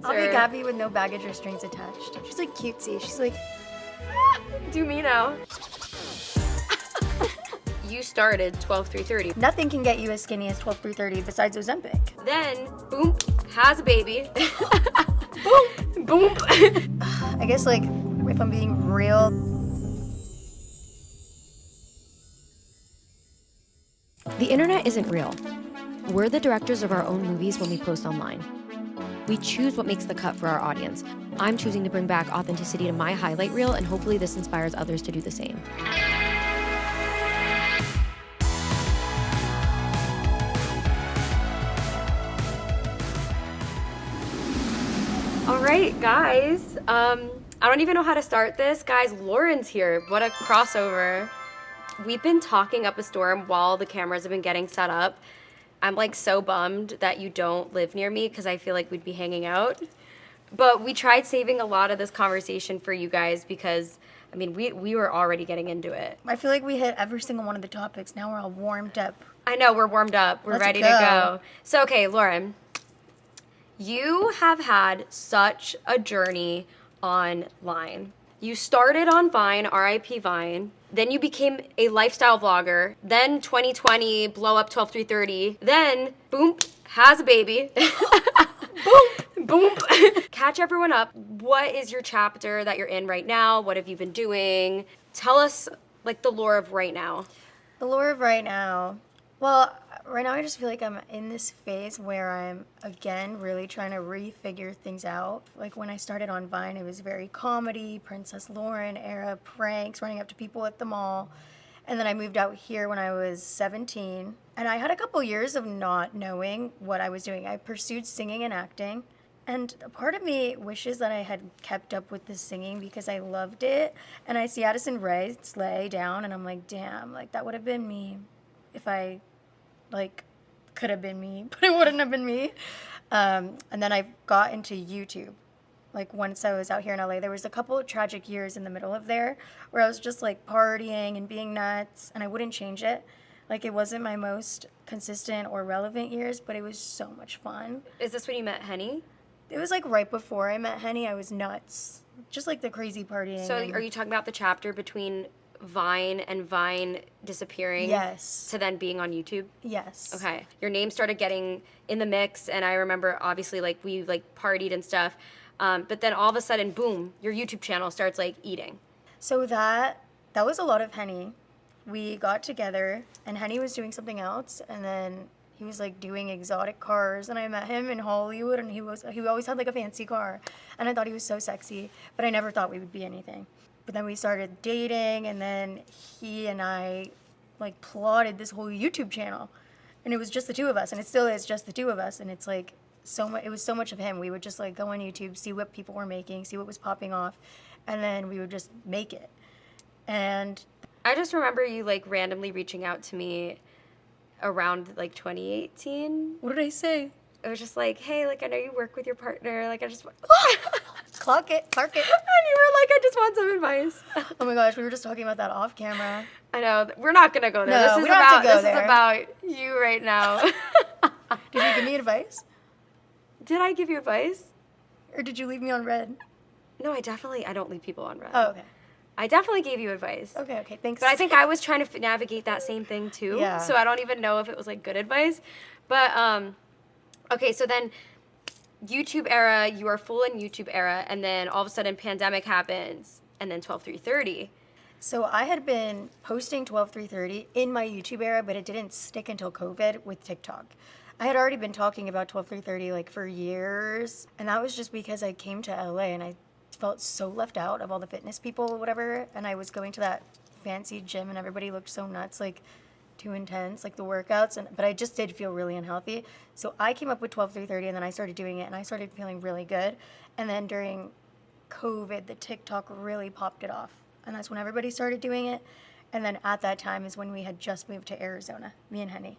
I'll be Gabby with no baggage or strings attached. She's like cutesy. She's like, Do me now. You started 12-3-30. nothing can get you as skinny as 12-3-30 besides Ozempic. Then, boom, has a baby. Boom, boom. I guess like, if I'm being real, The internet isn't real. We're the directors of our own movies when we post online. We choose what makes the cut for our audience. I'm choosing to bring back authenticity to my highlight reel, and hopefully this inspires others to do the same. All right, guys. I don't even know how to start this. Guys, Lauren's here. What a crossover. We've been talking up a storm while the cameras have been getting set up. I'm like so bummed that you don't live near me because I feel like we'd be hanging out. But we tried saving a lot of this conversation for you guys because, I mean, we were already getting into it. I feel like we hit every single one of the topics. Now we're all warmed up. I know, we're warmed up. We're Let's ready to go. go. So, okay, Lauren, you have had such a journey online. You started on Vine, RIP Vine. Then you became a lifestyle vlogger. Then 2020, blow up 12-3-30. Then, boom, has a baby. Boom, boom. Catch everyone up. What is your chapter that you're in right now? What have you been doing? Tell us, like, the lore of right now. The lore of right now. Well, right now I just feel like I'm in this phase where I'm, again, really trying to refigure things out. Like when I started on Vine, it was very comedy, Princess Lauren era, pranks, running up to people at the mall. And then I moved out here when I was 17. And I had a couple years of not knowing what I was doing. I pursued singing and acting. And a part of me wishes that I had kept up with the singing because I loved it. And I see Addison Rae slay down and I'm like, damn, like that would have been me if I, like, could have been me, but it wouldn't have been me. And then I got into YouTube. Like, once I was out here in LA, there was a couple of tragic years in the middle of there where I was just, like, partying and being nuts, and I wouldn't change it. Like, it wasn't my most consistent or relevant years, but it was so much fun. Is this when you met Henny? It was, like, right before I met Henny. I was nuts. Just, like, the crazy partying. So are you talking about the chapter between Vine and Vine disappearing? Yes. To then being on YouTube? Yes. Okay. Your name started getting in the mix, and I remember, obviously, like, we, like, partied and stuff. But then all of a sudden, boom, your YouTube channel starts, like, eating. So that was a lot of Henny. We got together, and Henny was doing something else, and then he was, like, doing exotic cars, and I met him in Hollywood, and he always had, like, a fancy car, and I thought he was so sexy, but I never thought we would be anything. But then we started dating, and then he and I, like, plotted this whole YouTube channel, and it was just the two of us, and it still is just the two of us, and it's, like, it was so much of him. We would just, like, go on YouTube, see what people were making, see what was popping off, and then we would just make it. And I just remember you, like, randomly reaching out to me around, like, 2018. what did I say? It was just like, hey, like, I know you work with your partner. Like, I just... Clark it. And you were like, I just want some advice. Oh my gosh, we were just talking about that off camera. I know. We're not going to go there. No, This is we don't have to go This there. is about you right now. Did you give me advice? Did I give you advice? Or did you leave me on red? No, I don't leave people on red. Oh, okay. I definitely gave you advice. Okay, thanks. But I think I was trying to navigate that same thing too. Yeah. So I don't even know if it was like good advice. But okay, so then YouTube era, you are full in YouTube era, and then all of a sudden pandemic happens, and then 12-3-30. So I had been posting 12-3-30 in my YouTube era, but it didn't stick until COVID with TikTok. I had already been talking about 12-3-30 like for years, and that was just because I came to LA and I felt so left out of all the fitness people or whatever, and I was going to that fancy gym and everybody looked so nuts, like too intense, like the workouts, but I just did feel really unhealthy. So I came up with 12-3-30 and then I started doing it and I started feeling really good. And then during COVID, the TikTok really popped it off. And that's when everybody started doing it. And then at that time is when we had just moved to Arizona, me and Henny.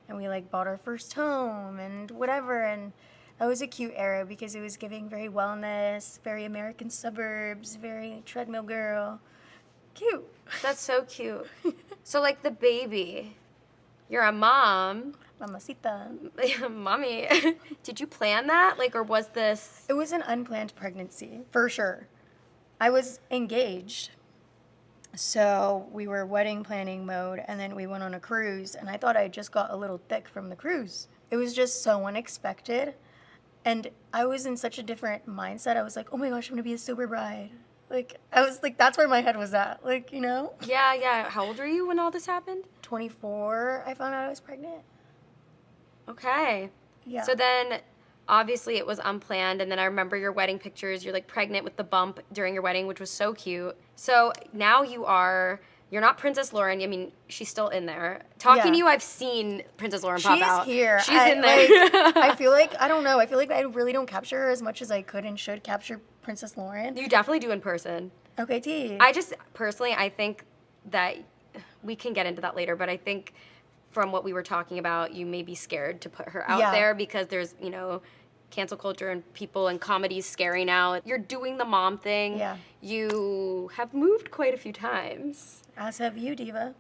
And we like bought our first home and whatever. And that was a cute era because it was giving very wellness, very American suburbs, very treadmill girl. Cute. That's so cute. So like the baby, You're a mom. Mamacita. Mommy. Did you plan that? Like, or was this? It was an unplanned pregnancy, for sure. I was engaged. So we were wedding planning mode, and then we went on a cruise, and I thought I just got a little thick from the cruise. It was just so unexpected. And I was in such a different mindset. I was like, oh my gosh, I'm going to be a sober bride. Like, I was like, that's where my head was at. Like, you know? Yeah. How old were you when all this happened? 24, I found out I was pregnant. Okay. Yeah. So then, obviously, it was unplanned. And then I remember your wedding pictures. You're like pregnant with the bump during your wedding, which was so cute. So now you're not Princess Lauren. I mean, she's still in there. Talking to you, I've seen Princess Lauren pop out. She's here. She's in there. I feel like, I don't know, I feel like I really don't capture her as much as I could and should capture Princess Lauren. You definitely do in person. Okay, T. I just, personally, I think that we can get into that later, but I think from what we were talking about, you may be scared to put her out there because there's, cancel culture and people and comedies scary now. You're doing the mom thing. Yeah. You have moved quite a few times. As have you, Diva.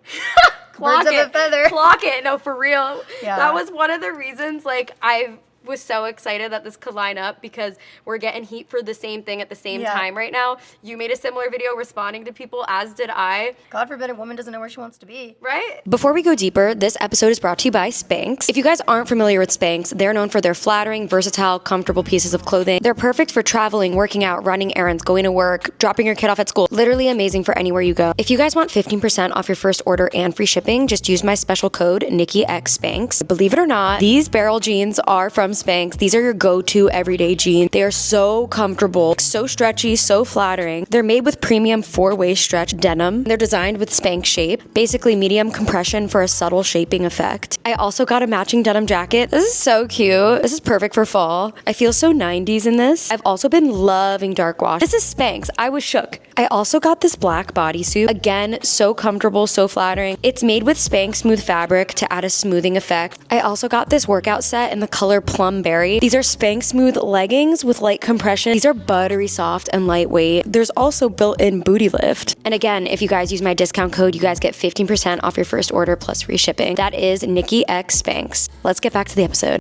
Clock Birds it. of a feather. Clock it. No, for real. Yeah. That was one of the reasons, I was so excited that this could line up because we're getting heat for the same thing at the same time right now. You made a similar video responding to people, as did I. God forbid a woman doesn't know where she wants to be. Right? Before we go deeper, this episode is brought to you by Spanx. If you guys aren't familiar with Spanx, they're known for their flattering, versatile, comfortable pieces of clothing. They're perfect for traveling, working out, running errands, going to work, dropping your kid off at school. Literally amazing for anywhere you go. If you guys want 15% off your first order and free shipping, just use my special code NIKIXSpanx. Believe it or not, these barrel jeans are from Spanx. These are your go-to everyday jeans. They are so comfortable, so stretchy, so flattering. They're made with premium 4-way stretch denim. They're designed with Spanx shape, basically medium compression for a subtle shaping effect. I also got a matching denim jacket. This is so cute. This is perfect for fall. I feel so 90s in this. I've also been loving dark wash. This is Spanx. I was shook. I also got this black bodysuit. Again, so comfortable, so flattering. It's made with Spanx smooth fabric to add a smoothing effect. I also got this workout set in the color plum berry. These are Spanx smooth leggings with light compression. These are buttery soft and lightweight. There's also built-in booty lift. And again, if you guys use my discount code, you guys get 15% off your first order plus free shipping. That is NIKIXSpanx. Let's get back to the episode.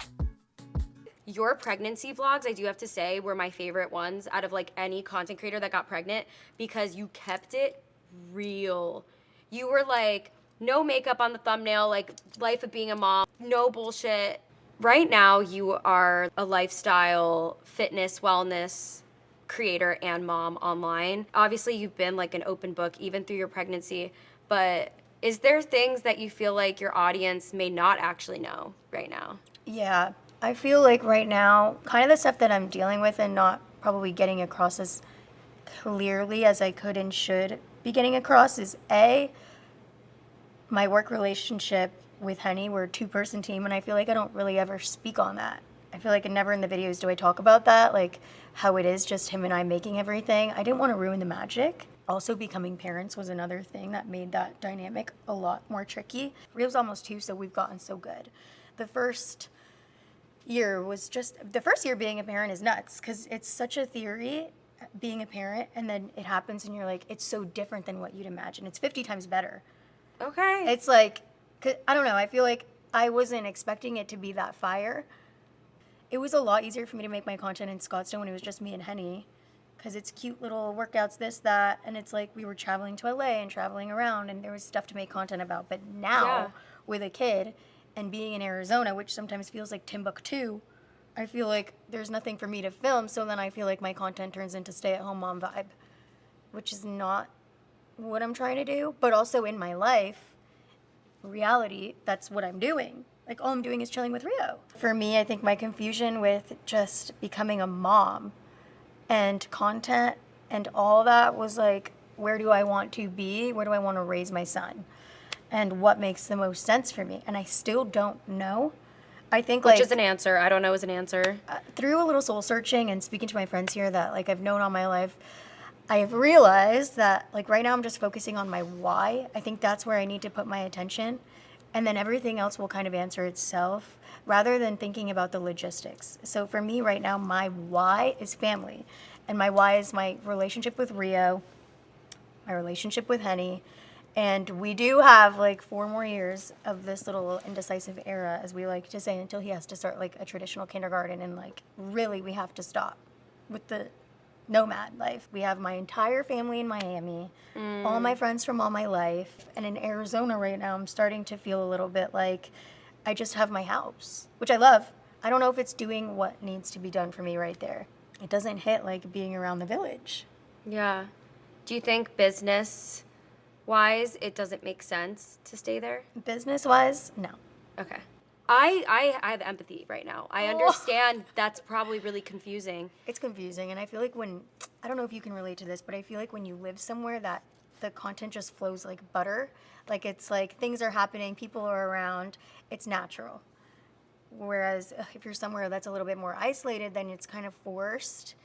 Your pregnancy vlogs, I do have to say, were my favorite ones out of any content creator that got pregnant because you kept it real. You were no makeup on the thumbnail, life of being a mom, no bullshit. Right now, you are a lifestyle, fitness, wellness creator and mom online. Obviously, you've been an open book even through your pregnancy, but is there things that you feel like your audience may not actually know right now? Yeah, I feel like right now, kind of the stuff that I'm dealing with and not probably getting across as clearly as I could and should be getting across is my work relationship with Henny. We're a 2-person team, and I feel like I don't really ever speak on that. I feel like never in the videos do I talk about that, how it is just him and I making everything. I didn't want to ruin the magic. Also, becoming parents was another thing that made that dynamic a lot more tricky. Rio's almost 2, so we've gotten so good. The first year being a parent is nuts because it's such a theory, being a parent, and then it happens and you're like, it's so different than what you'd imagine. It's 50 times better. Okay. It's I don't know, I feel like I wasn't expecting it to be that fire. It was a lot easier for me to make my content in Scottsdale when it was just me and Henny because it's cute little workouts, this, that, and it's we were traveling to LA and traveling around and there was stuff to make content about. But now, with a kid and being in Arizona, which sometimes feels like Timbuktu, I feel like there's nothing for me to film, so then I feel like my content turns into stay-at-home mom vibe, which is not what I'm trying to do. But also in my life, reality, that's what I'm doing. All I'm doing is chilling with Rio. For me, I think my confusion with just becoming a mom and content and all that was where do I want to be? Where do I want to raise my son? And what makes the most sense for me? And I still don't know. I think Which is an answer. I don't know is an answer. Through a little soul searching and speaking to my friends here that I've known all my life, I've realized that right now I'm just focusing on my why. I think that's where I need to put my attention. And then everything else will kind of answer itself rather than thinking about the logistics. So for me right now, my why is family. And my why is my relationship with Rio, my relationship with Henny, And we do have like 4 more years of this little indecisive era, as we like to say, until he has to start like a traditional kindergarten. And like, really, we have to stop with the nomad life. We have my entire family in Miami, all my friends from all my life. And in Arizona right now, I'm starting to feel a little bit like I just have my house, which I love. I don't know if it's doing what needs to be done for me right there. It doesn't hit like being around the village. Yeah. Do you think business-wise it doesn't make sense to stay there? Business-wise, no. Okay. I have empathy right now. I understand that's probably really confusing. It's confusing, and I feel like I don't know if you can relate to this, but I feel like when you live somewhere that the content just flows like butter. Like, it's like things are happening, people are around, it's natural. Whereas if you're somewhere that's a little bit more isolated, then it's kind of forced.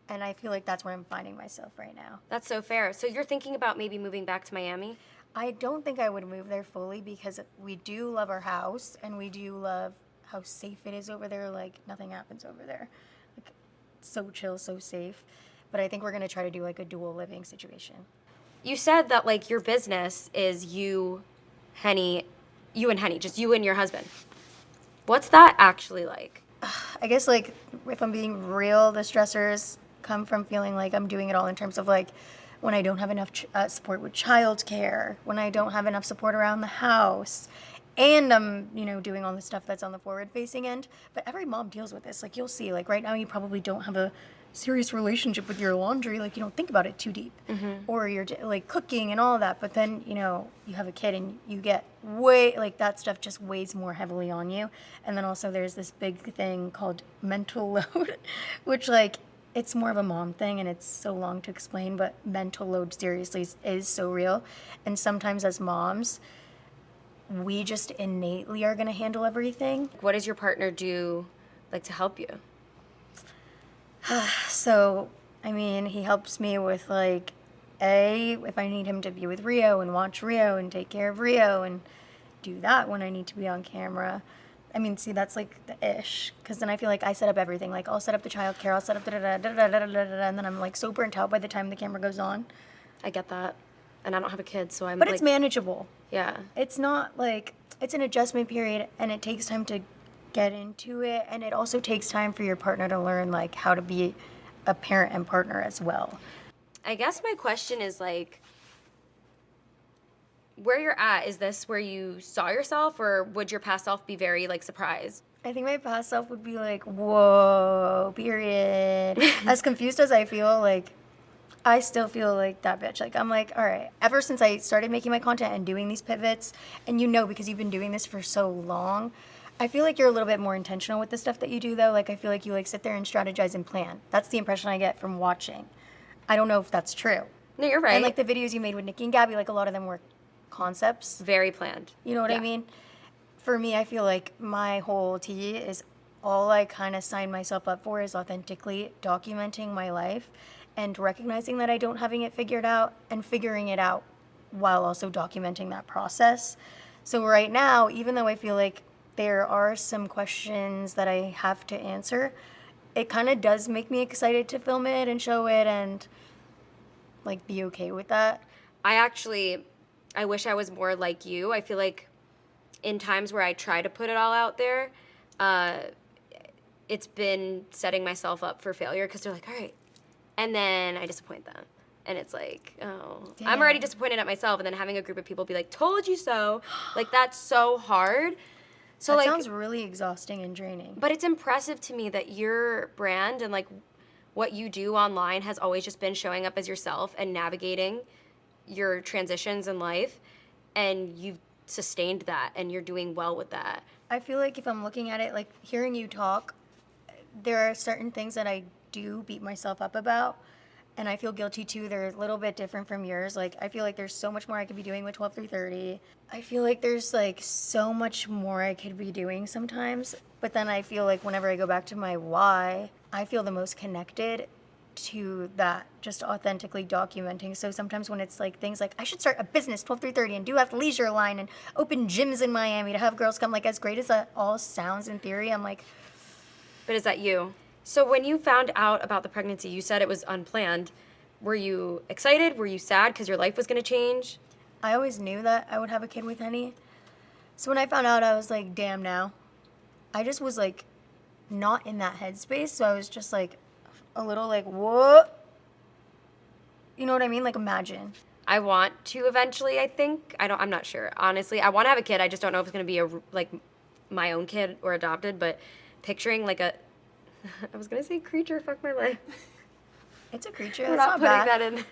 And I feel like that's where I'm finding myself right now. That's so fair. So you're thinking about maybe moving back to Miami? I don't think I would move there fully because we do love our house and we do love how safe it is over there. Like, nothing happens over there. Like, so chill, so safe. But I think we're going to try to do like a dual living situation. You said that like your business is you and Henny, just you and your husband. What's that actually like? I guess, like, if I'm being real, the stressors come from feeling like I'm doing it all in terms of, like, when I don't have enough support with childcare, when I don't have enough support around the house, and I'm, doing all the stuff that's on the forward-facing end. But every mom deals with this. Like, you'll see, like, right now you probably don't have a serious relationship with your laundry. Like, you don't think about it too deep. Or you're, like, cooking and all of that. But then, you have a kid and you get that stuff just weighs more heavily on you. And then also there's this big thing called mental load, which, like, it's more of a mom thing and it's so long to explain, but mental load seriously is so real. And sometimes as moms, we just innately are going to handle everything. What does your partner do, like, to help you? So, I mean, he helps me with, like, if I need him to be with Rio and watch Rio and take care of Rio and do that when I need to be on camera. I mean, see, that's like the ish, because then I feel like I set up everything. Like, I'll set up the childcare, I'll set up and then I'm like so burnt out by the time the camera goes on. I get that. And I don't have a kid, so I'm But like, it's manageable. yeah. It's not like, it's an adjustment period, and it takes time to get into it, and it also takes time for your partner to learn, like, how to be a parent and partner as well. I guess my question is, like, where you're at, is this where you saw yourself, or would your past self be very, like, surprised? I think my past self would be like, whoa, period. As confused as I feel, like, I still feel like that bitch. Like, I'm like, all right. Ever since I started making my content and doing these pivots, and because you've been doing this for so long, I feel like you're a little bit more intentional with the stuff that you do, though. Like, I feel like you, like, sit there and strategize and plan. That's the impression I get from watching. I don't know if that's true. No, you're right. And, like, the videos you made with NIKI and Gabby, like, a lot of them were concepts. Very planned. You know what I mean? For me, I feel like my whole tea is all I kind of signed myself up for is authentically documenting my life and recognizing that I don't having it figured out and figuring it out while also documenting that process. So right now, even though I feel like there are some questions that I have to answer, it kind of does make me excited to film it and show it and, like, be okay with that. I wish I was more like you. I feel like in times where I try to put it all out there, it's been setting myself up for failure because they're like, all right. And then I disappoint them. And it's like, oh, Damn. I'm already disappointed at myself. And then having a group of people be like, told you so. Like, that's so hard. So, That like, sounds really exhausting and draining. but it's impressive to me that your brand and, like, what you do online has always just been showing up as yourself and navigating your transitions in life, and you've sustained that and you're doing well with that. I feel like if I'm looking at it, like, hearing you talk, there are certain things that I do beat myself up about, and I feel guilty too. They're a little bit different from yours. Like, I feel like there's so much more I could be doing with 12 through 30. I feel like there's, like, so much more I could be doing sometimes, but then I feel like whenever I go back to my why, I feel the most connected to that, just authentically documenting. So sometimes when it's like things like I should start a business 12 through 30 and do athleisure line and open gyms in Miami to have girls come, like, as great as that all sounds in theory, I'm like, But is that you? So when you found out about the pregnancy, you said it was unplanned. Were you excited? Were you sad because your life was going to change? I always knew that I would have a kid with Henny. So when I found out, I was like, damn now. I just was like not in that headspace. So I was just like a little like, what? You know what I mean? Like, imagine. I want to eventually, I think. I'm not sure. Honestly, I want to have a kid. I just don't know if it's going to be like my own kid or adopted, but picturing like a I was going to say creature, fuck my life. It's a creature. We're That's not not putting bad. that in.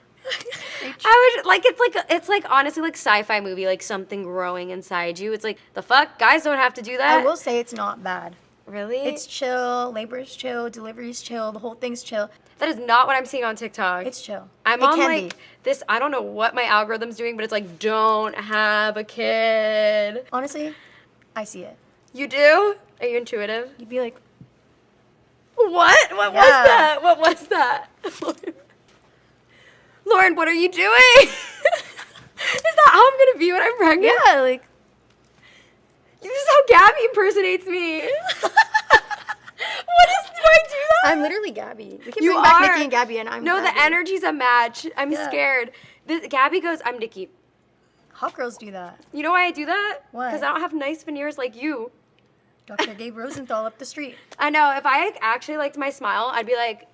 I was like, it's like honestly like sci-fi movie, like something growing inside you. It's like, the fuck? Guys don't have to do that. I will say it's not bad. Really? It's chill. Labor's chill. Delivery's chill. The whole thing's chill. That is not what I'm seeing on TikTok. It's chill. I'm it on can like be. this, I don't know what my algorithm's doing, but it's like, don't have a kid. Honestly, I see it. You do? Are you intuitive? You'd be like, What? What was Yeah. that? What was that? Lauren, what are you doing? Is that how I'm gonna be when I'm pregnant? yeah, like, This is how Gabby impersonates me. Do I do that? I'm literally Gabby. We can You bring back are. Nikki and Gabby, and I'm No, the Gabby. energy's a match. I'm Yeah. scared. Gabby goes, I'm Nikki. Hot girls do that. You know why I do that? Why? Because I don't have nice veneers like you. Dr. Gabe Rosenthal up the street. I know. If I actually liked my smile, I'd be like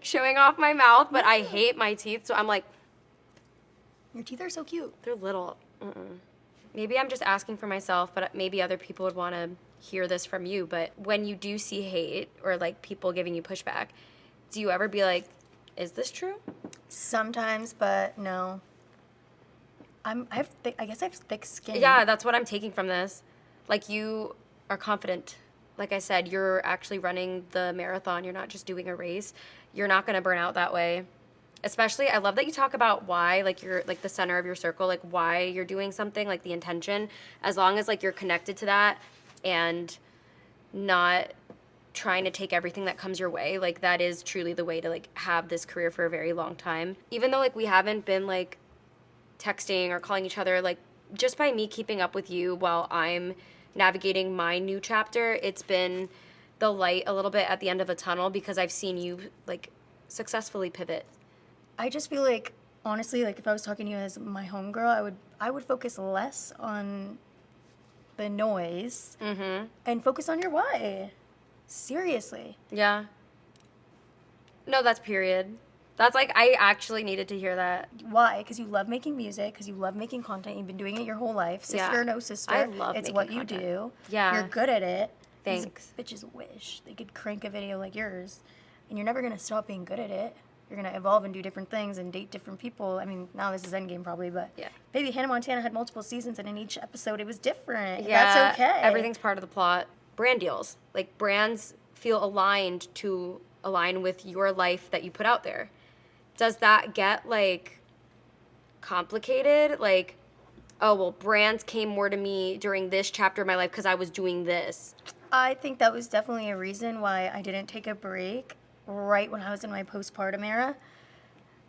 showing off my mouth, but I hate my teeth, so I'm like, Your teeth are so cute. they're little. Maybe I'm just asking for myself, but maybe other people would want to hear this from you. But when you do see hate or like people giving you pushback, do you ever be like, is this true? Sometimes, but no. I guess I have thick skin. Yeah, that's what I'm taking from this. Like, you are confident. Like I said, you're actually running the marathon. You're not just doing a race. You're not going to burn out that way. Especially, I love that you talk about why, like, you're, like, the center of your circle, like, why you're doing something, like, the intention. As long as, like, you're connected to that and not trying to take everything that comes your way, like, that is truly the way to, like, have this career for a very long time. Even though, like, we haven't been, like, texting or calling each other, like, just by me keeping up with you while I'm navigating my new chapter, it's been the light a little bit at the end of a tunnel because I've seen you, like, successfully pivot. I just feel like, honestly, like if I was talking to you as my homegirl, I would focus less on the noise and focus on your why. Seriously. Yeah. No, that's period. That's like, I actually needed to hear that. Why? Because you love making music, because you love making content. You've been doing it your whole life. Sister Yeah. or no sister. I love It's making what content. you do. Yeah. You're good at it. Thanks. These bitches wish they could crank a video like yours. And you're never going to stop being good at it. You're going to evolve and do different things and date different people. I mean, now this is Endgame probably, but Yeah. Baby Hannah Montana had multiple seasons, and in each episode it was different. And Yeah, that's okay. everything's part of the plot. Brand deals. Like, brands feel aligned to align with your life that you put out there. Does that get, like, complicated? Like, oh, well, brands came more to me during this chapter of my life because I was doing this. I think that was definitely a reason why I didn't take a break right when I was in my postpartum era.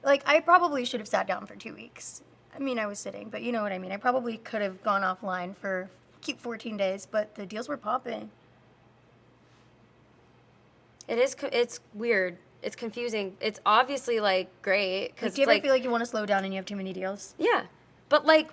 Like, I probably should have sat down for 2 weeks. I mean, I was sitting, but you know what I mean. I probably could have gone offline for cute 14 days, but the deals were popping. It's weird. It's confusing. It's obviously, like, great. Like, Because do you ever feel like you want to slow down and you have too many deals? yeah. But, like,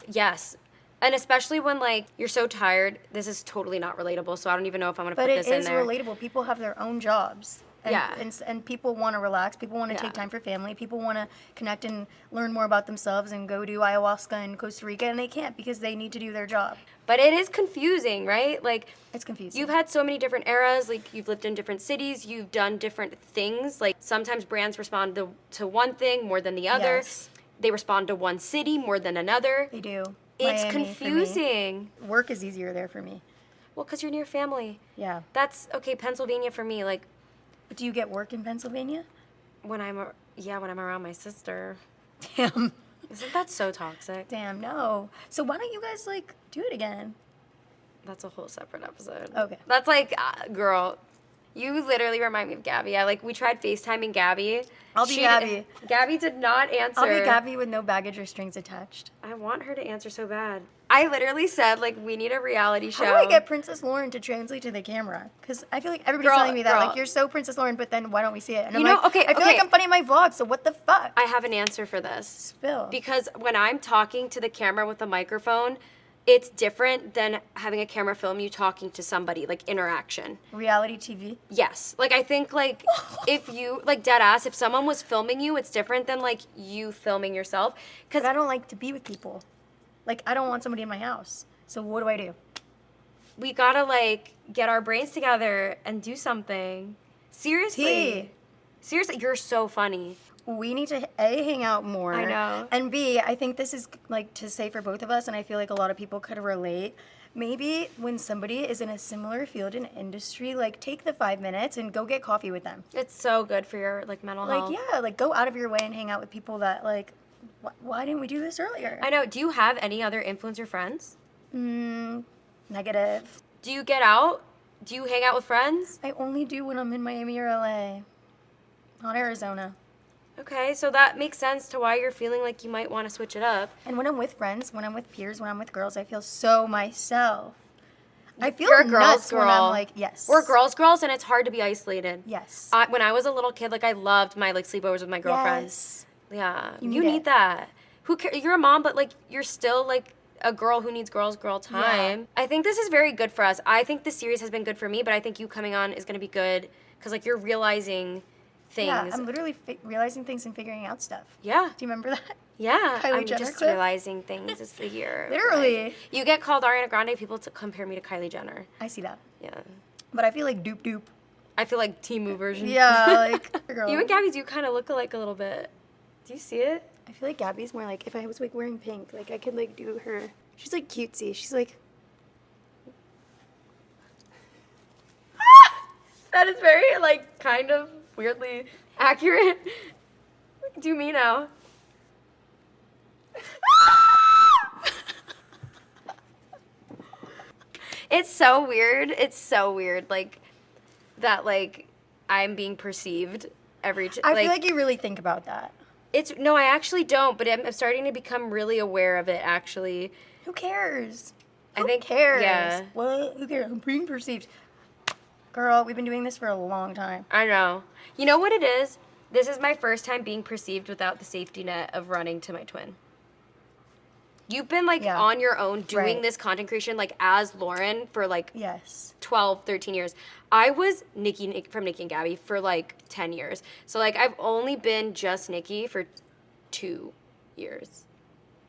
yes. And especially when, like, you're so tired. This is totally not relatable, so I don't even know if I'm going to But put it this in is there. relatable. People have their own jobs. And, Yeah. and people want to relax. People want to Yeah. take time for family. People want to connect and learn more about themselves and go do ayahuasca in Costa Rica, and they can't because they need to do their job. But it is confusing, right? Like, It's confusing. you've had so many different eras. Like, you've lived in different cities. You've done different things. Like, sometimes brands respond to one thing more than the other. Yes. They respond to one city more than another. They do. It's Miami for me. confusing. Work is easier there for me. Well, because you're near family. Yeah. That's, okay, Pennsylvania for me, like, But do you get work in Pennsylvania? when I'm around my sister. Damn. Isn't that so toxic? Damn, no. So why don't you guys, do it again? That's a whole separate episode. Okay. That's like, girl, You literally remind me of Gabby. We tried FaceTiming Gabby. I'll be Gabby. Gabby did not answer. I'll be Gabby with no baggage or strings attached. I want her to answer so bad. I literally said, we need a reality show. How do I get Princess Lauren to translate to the camera? Because I feel like everybody's telling me that. Girl. You're so Princess Lauren, but then why don't we see it? And You I'm know, like, okay, I feel like I'm funny in my vlog, so what the fuck? I have an answer for this. Spill. Because when I'm talking to the camera with a microphone, it's different than having a camera film you talking to somebody, interaction. Reality TV? Yes. I think, if you, dead ass, if someone was filming you, it's different than, you filming yourself. Because I don't like to be with people. I don't want somebody in my house. So what do I do? We gotta, get our brains together and do something. Seriously. T. Seriously, you're so funny. We need to, A, hang out more. I know. And B, I think this is, to say for both of us, and I feel like a lot of people could relate. Maybe when somebody is in a similar field and industry, take the 5 minutes and go get coffee with them. It's so good for your, mental health. Yeah, go out of your way and hang out with people that, why didn't we do this earlier? I know. Do you have any other influencer friends? Negative. Do you get out? Do you hang out with friends? I only do when I'm in Miami or LA. Not Arizona. Okay, so that makes sense to why you're feeling like you might want to switch it up. And when I'm with friends, when I'm with peers, when I'm with girls, I feel so myself. I feel You're a girl's nuts when girl. I'm yes. We're girls, and it's hard to be isolated. Yes. When I was a little kid, I loved my sleepovers with my girlfriends. Yes. Yeah, You need it. that. Who cares? You're a mom, but you're still a girl who needs girl time. Yeah. I think this is very good for us. I think this series has been good for me, but I think you coming on is going to be good because you're realizing things. Yeah, I'm literally realizing things and figuring out stuff. Yeah. Do you remember that? Yeah, Kylie I'm Jenner just clip? realizing things is the year. Literally. You get called Ariana Grande, people to compare me to Kylie Jenner. I see that. Yeah. But I feel like Doop. I feel like Temu version. Yeah, girl. You and Gabby do kind of look alike a little bit. Do you see it? I feel like Gabby's more if I was wearing pink, I could do her. She's cutesy. She's That is very kind of weirdly accurate. Do me now. It's so weird. It's so weird. That I'm being perceived every. I feel like you really think about that. No, I actually don't. But I'm starting to become really aware of it. Actually, Who cares? I think Who cares? Yeah, What? Who cares? I'm being perceived. Girl, we've been doing this for a long time. I know. You know what it is? This is my first time being perceived without the safety net of running to my twin. You've been Yeah. on your own doing Right. this content creation as Lauren for Yes. 12, 13 years. I was Nikki from Nikki and Gabby for 10 years. So I've only been just Nikki for 2 years.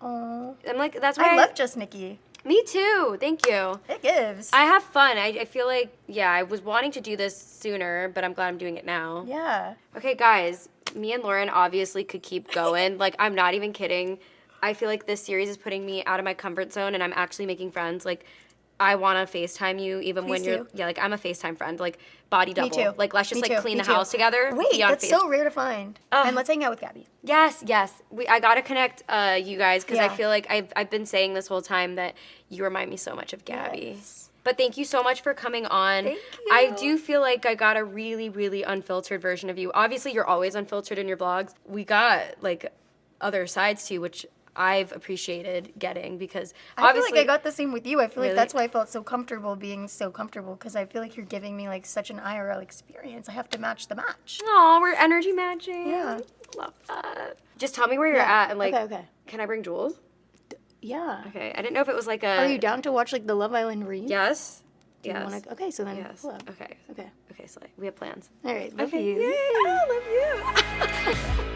Oh. I'm that's why I love Just Nikki. Me too. Thank you. It gives. I have fun. I feel I was wanting to do this sooner, but I'm glad I'm doing it now. Yeah. Okay, guys, me and Lauren obviously could keep going. I'm not even kidding. I feel this series is putting me out of my comfort zone, and I'm actually making friends. I want to FaceTime you even when Please you're... do. Yeah, I'm a FaceTime friend. Body double. Me too. Let's just, Me too. clean Me the too. house together. Wait, be on that's Face- so rare to find. Ugh. And let's hang out with Gabby. Yes. I got to connect you guys because I Yeah. feel I've been saying this whole time that you remind me so much of Gabby. Yes. But thank you so much for coming on. Thank I you. do feel I got a really, really unfiltered version of you. Obviously, you're always unfiltered in your blogs. We got other sides to you, which I've appreciated getting because I feel obviously I got the same with you. I feel Really? that's why I felt so comfortable being so comfortable because I feel you're giving me such an IRL experience. I have to match the match. Aw, we're energy matching. Yeah. Love that. Just tell me where you're Yeah. at and Okay. can I bring Jules? Yeah. Okay. I didn't know if it was a Are you down to watch the Love Island read? Yes. Do you Yes. wanna... Okay, so then Yes. pull up. Okay. Okay. Okay, so we have plans. All right. Love Okay. you. Yay. I love you.